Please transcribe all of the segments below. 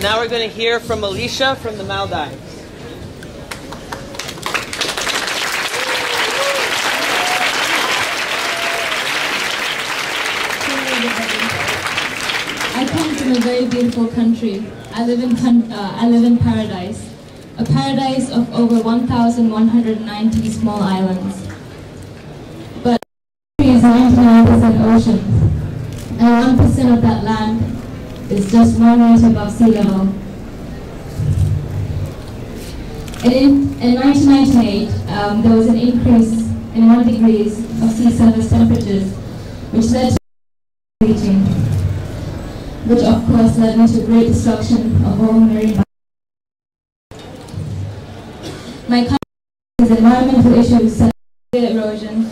Now we're going to hear from Alicia from the Maldives. I come from a very beautiful country. I live in paradise. A paradise of over 1,190 small islands. But the country is 99% ocean. And 1% of that land is just 1 meter above sea level. In 1998, there was an increase in 1 degree of sea surface temperatures, which led to bleaching, which of course led into great destruction of all marine biology. My country has environmental issues such as erosion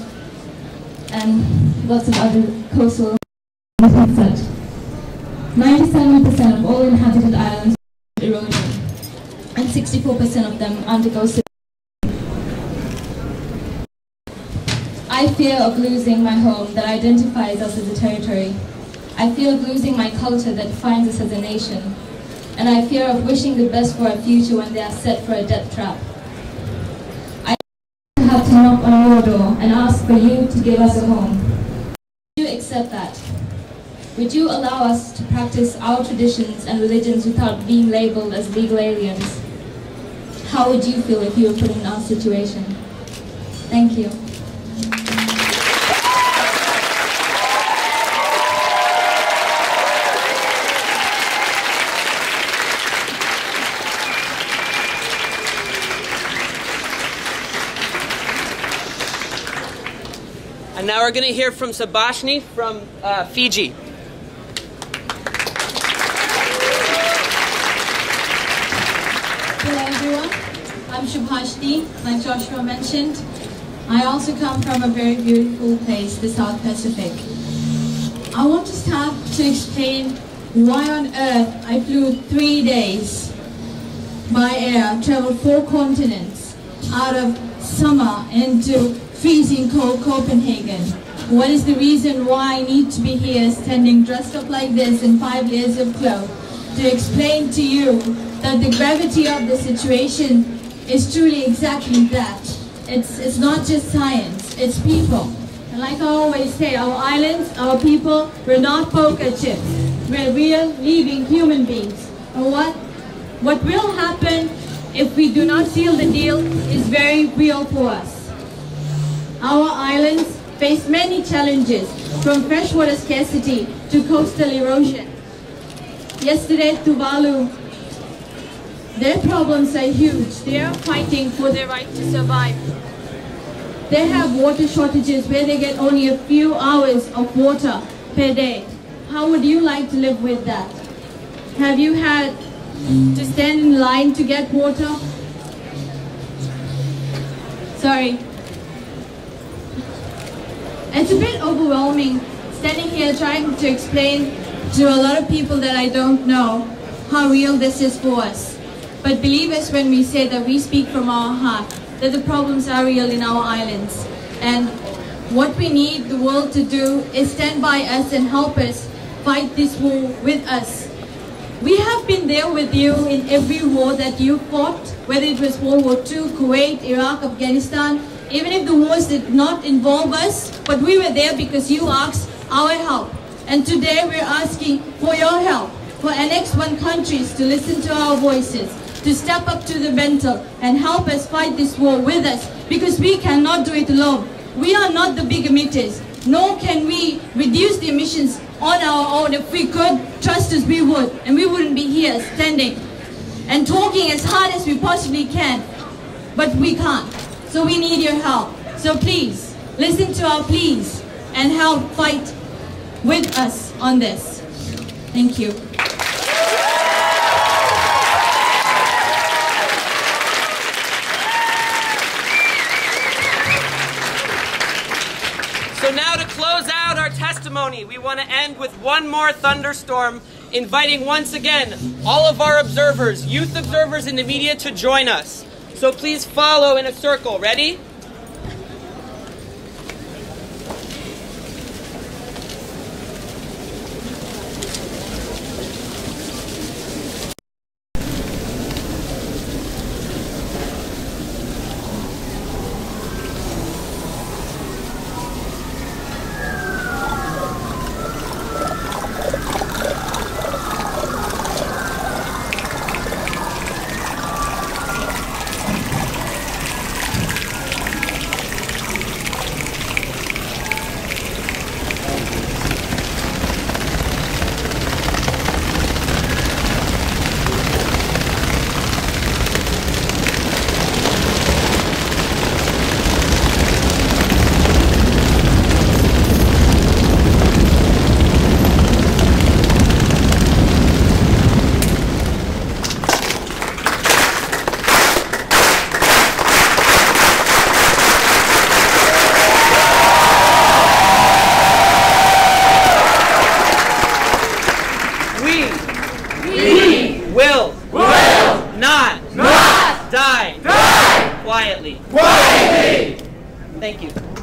and lots of other coastal and such. 97% of all inhabited islands are erosion, and 64% of them undergo severe. I fear of losing my home that identifies us as a territory. I fear of losing my culture that defines us as a nation. And I fear of wishing the best for our future when they are set for a death trap. I have to knock on your door and ask for you to give us a home. Would you accept that? Would you allow us to practice our traditions and religions without being labeled as legal aliens? How would you feel if you were put in our situation? Thank you. And now we're going to hear from Shabash from Fiji. Hello everyone, I'm Shabash, like Joshua mentioned. I also come from a very beautiful place, the South Pacific. I want to start to explain why on earth I flew 3 days by air, traveled 4 continents, out of summer into freezing cold Copenhagen. What is the reason why I need to be here standing dressed up like this in 5 layers of clothes to explain to you that the gravity of the situation is truly exactly that. It's not just science, it's people. And like I always say, our islands, our people, we're not poker chips. We're real, living human beings. And what will happen if we do not seal the deal is very real for us. Our islands face many challenges, from freshwater scarcity to coastal erosion. Yesterday, Tuvalu, their problems are huge. They are fighting for their right to survive. They have water shortages where they get only a few hours of water per day. How would you like to live with that? Have you had to stand in line to get water? Sorry. It's a bit overwhelming standing here trying to explain to a lot of people that I don't know how real this is for us. But believe us when we say that we speak from our heart, that the problems are real in our islands. And what we need the world to do is stand by us and help us fight this war with us. We have been there with you in every war that you fought, whether it was World War II, Kuwait, Iraq, Afghanistan. Even if the wars did not involve us, but we were there because you asked our help. And today we're asking for your help, for Annex 1 countries to listen to our voices, to step up to the mantle and help us fight this war with us, because we cannot do it alone. We are not the big emitters, nor can we reduce the emissions on our own. If we could, trust us, we would, and we wouldn't be here standing and talking as hard as we possibly can, but we can't. So we need your help. So please, listen to our pleas and help fight with us on this. Thank you. So now to close out our testimony, we want to end with one more thunderstorm, inviting once again all of our observers, youth observers in the media, to join us. So please follow in a circle. Ready? Die quietly. Thank you.